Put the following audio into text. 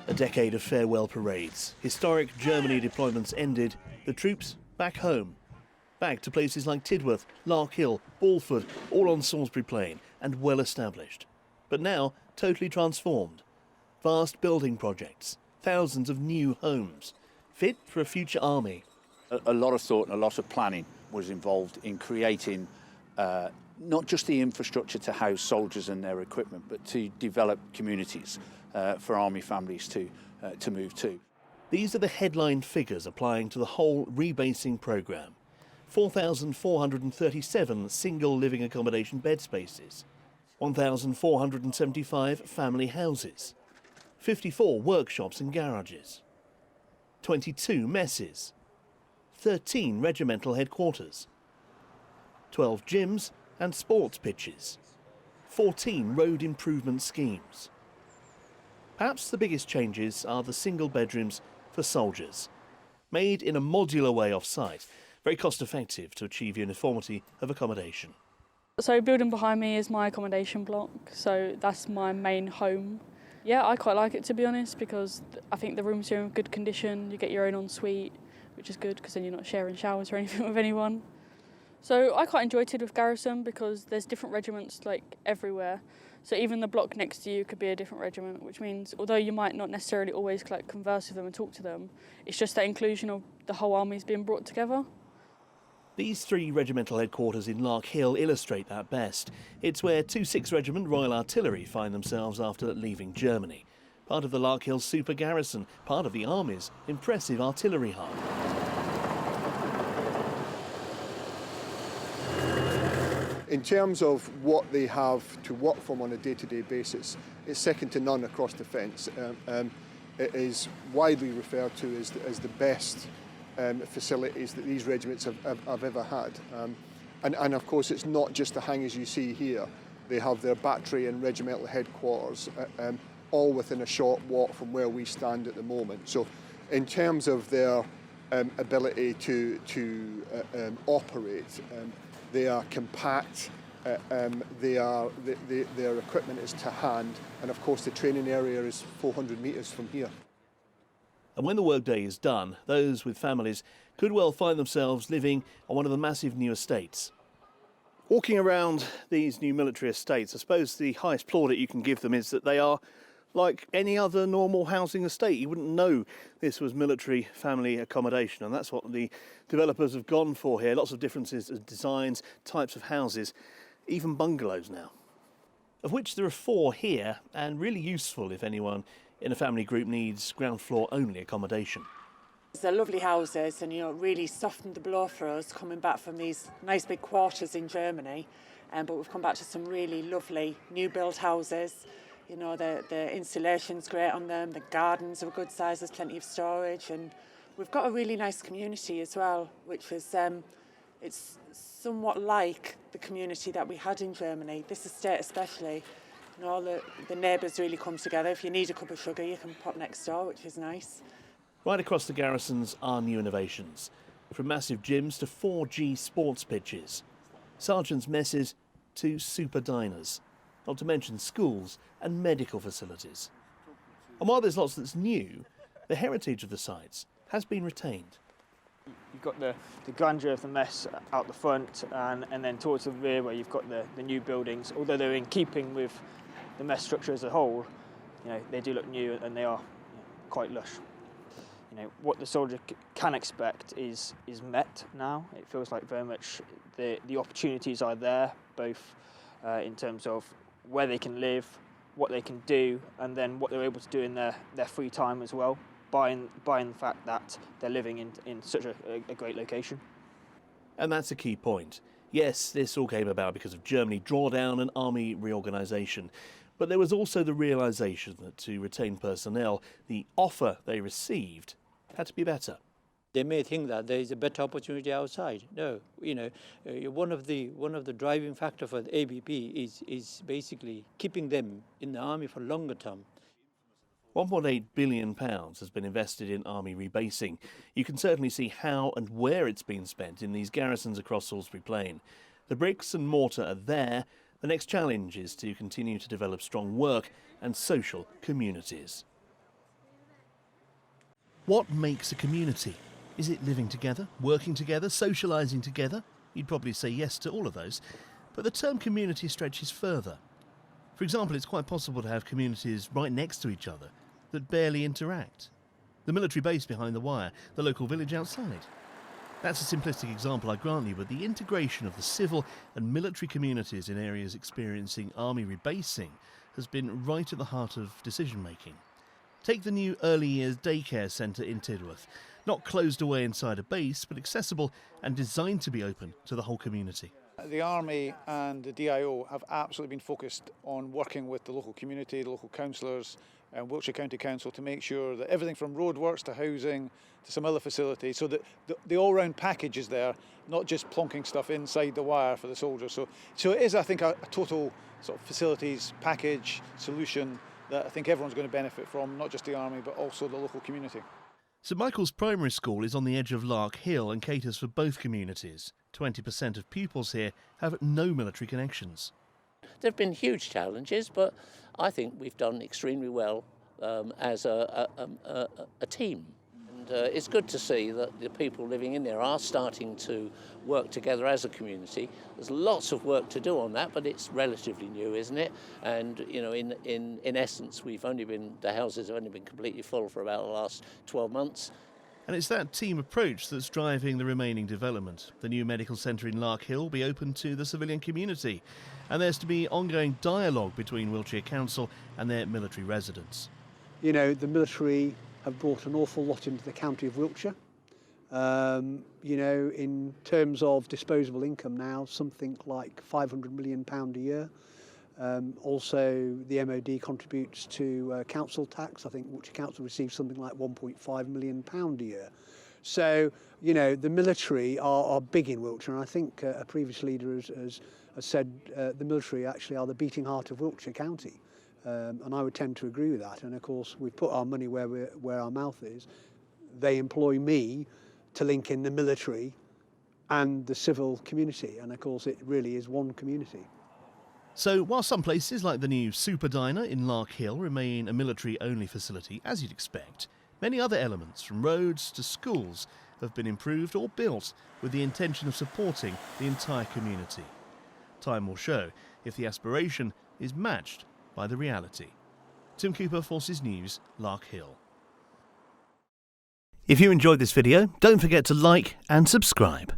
A decade of farewell parades. Historic Germany deployments ended. The troops back home. Back to places like Tidworth, Larkhill, Bulford, all on Salisbury Plain and well established. But now totally transformed. Vast building projects, thousands of new homes, fit for a future army. A lot of thought and a lot of planning was involved in creating not just the infrastructure to house soldiers and their equipment, but to develop communities for army families to move to. These are the headline figures applying to the whole rebasing programme. 4,437 single living accommodation bed spaces, 1,475 family houses, 54 workshops and garages, 22 messes, 13 regimental headquarters, 12 gyms and sports pitches, 14 road improvement schemes. Perhaps the biggest changes are the single bedrooms for soldiers, made in a modular way off-site, very cost-effective to achieve uniformity of accommodation. So building behind me is my accommodation block, so that's my main home. Yeah, I quite like it, to be honest, because I think the rooms are in good condition. You get your own ensuite, which is good because then you're not sharing showers or anything with anyone. So I quite enjoy Tidworth Garrison because there's different regiments like everywhere. So even the block next to you could be a different regiment, which means although you might not necessarily always like converse with them and talk to them, it's just that inclusion of the whole army's being brought together. These three regimental headquarters in Larkhill illustrate that best. It's where 26th Regiment Royal Artillery find themselves after leaving Germany. Part of the Larkhill Super Garrison, part of the Army's impressive artillery hub. In terms of what they have to work from on a day-to-day basis, it's second to none across defence. It is widely referred to as the best facilities that these regiments have ever had. And of course it's not just the hangars you see here. They have their battery and regimental headquarters all within a short walk from where we stand at the moment. So in terms of their ability to operate, they are compact, their equipment is to hand, and of course the training area is 400 metres from here. And when the workday is done, those with families could well find themselves living on one of the massive new estates. Walking around these new military estates, I suppose the highest plaudit you can give them is that they are like any other normal housing estate. You wouldn't know this was military family accommodation, and that's what the developers have gone for here. Lots of differences in designs, types of houses, even bungalows now. Of which there are 4 here, and really useful if anyone in a family group needs ground floor only accommodation. They're lovely houses and really softened the blow for us coming back from these nice big quarters in Germany. But we've come back to some really lovely new build houses. The insulation's great on them, the gardens are a good size, there's plenty of storage, and we've got a really nice community as well, which is it's somewhat like the community that we had in Germany, this estate especially. All the neighbours really come together. If you need a cup of sugar, you can pop next door, which is nice. Right across the garrisons are new innovations, from massive gyms to 4G sports pitches, sergeants' messes to super diners, not to mention schools and medical facilities. And while there's lots that's new, the heritage of the sites has been retained. You've got the grandeur of the mess out the front, and then towards the rear where you've got the new buildings. Although they're in keeping with the mess structure as a whole, they do look new and they are quite lush. What the soldier can expect is met now. It feels like very much the opportunities are there, both in terms of where they can live, what they can do, and then what they're able to do in their free time as well, buying the fact that they're living in such a great location. And that's a key point. Yes, this all came about because of Germany drawdown and army reorganisation. But there was also the realisation that to retain personnel, the offer they received had to be better. They may think that there is a better opportunity outside. No, one of the driving factor for the ABP is basically keeping them in the army for longer term. £1.8 billion has been invested in army rebasing. You can certainly see how and where it's been spent in these garrisons across Salisbury Plain. The bricks and mortar are there. The next challenge is to continue to develop strong work and social communities. What makes a community? Is it living together, working together, socialising together? You'd probably say yes to all of those. But the term community stretches further. For example, it's quite possible to have communities right next to each other that barely interact. The military base behind the wire, the local village outside. That's a simplistic example, I grant you, but the integration of the civil and military communities in areas experiencing army rebasing has been right at the heart of decision-making. Take the new early years daycare centre in Tidworth. Not closed away inside a base, but accessible and designed to be open to the whole community. The Army and the DIO have absolutely been focused on working with the local community, the local councillors and Wiltshire County Council to make sure that everything from roadworks to housing to some other facilities, so that the all-round package is there, not just plonking stuff inside the wire for the soldiers. So it is, I think, a total sort of facilities package solution that I think everyone's going to benefit from, not just the Army but also the local community. St Michael's Primary School is on the edge of Larkhill and caters for both communities. 20% of pupils here have no military connections. There have been huge challenges, but I think we've done extremely well as a team. And it's good to see that the people living in there are starting to work together as a community. There's lots of work to do on that, but it's relatively new, isn't it? And you know, in essence, the houses have only been completely full for about the last 12 months. And it's that team approach that's driving the remaining development. The new medical centre in Larkhill will be open to the civilian community, and there's to be ongoing dialogue between Wiltshire Council and their military residents. You know, the military have brought an awful lot into the county of Wiltshire. You know, in terms of disposable income now, something like £500 million a year. Also, the MOD contributes to council tax. I think Wiltshire Council receives something like £1.5 million a year. So, you know, the military are big in Wiltshire, and I think a previous leader has said the military actually are the beating heart of Wiltshire County. And I would tend to agree with that. And of course, we've put our money where our mouth is. They employ me to link in the military and the civil community. And of course, it really is one community. So while some places like the new Super Diner in Larkhill remain a military-only facility, as you'd expect, many other elements, from roads to schools, have been improved or built with the intention of supporting the entire community. Time will show if the aspiration is matched by the reality. Tim Cooper, Forces News, Larkhill. If you enjoyed this video, don't forget to like and subscribe.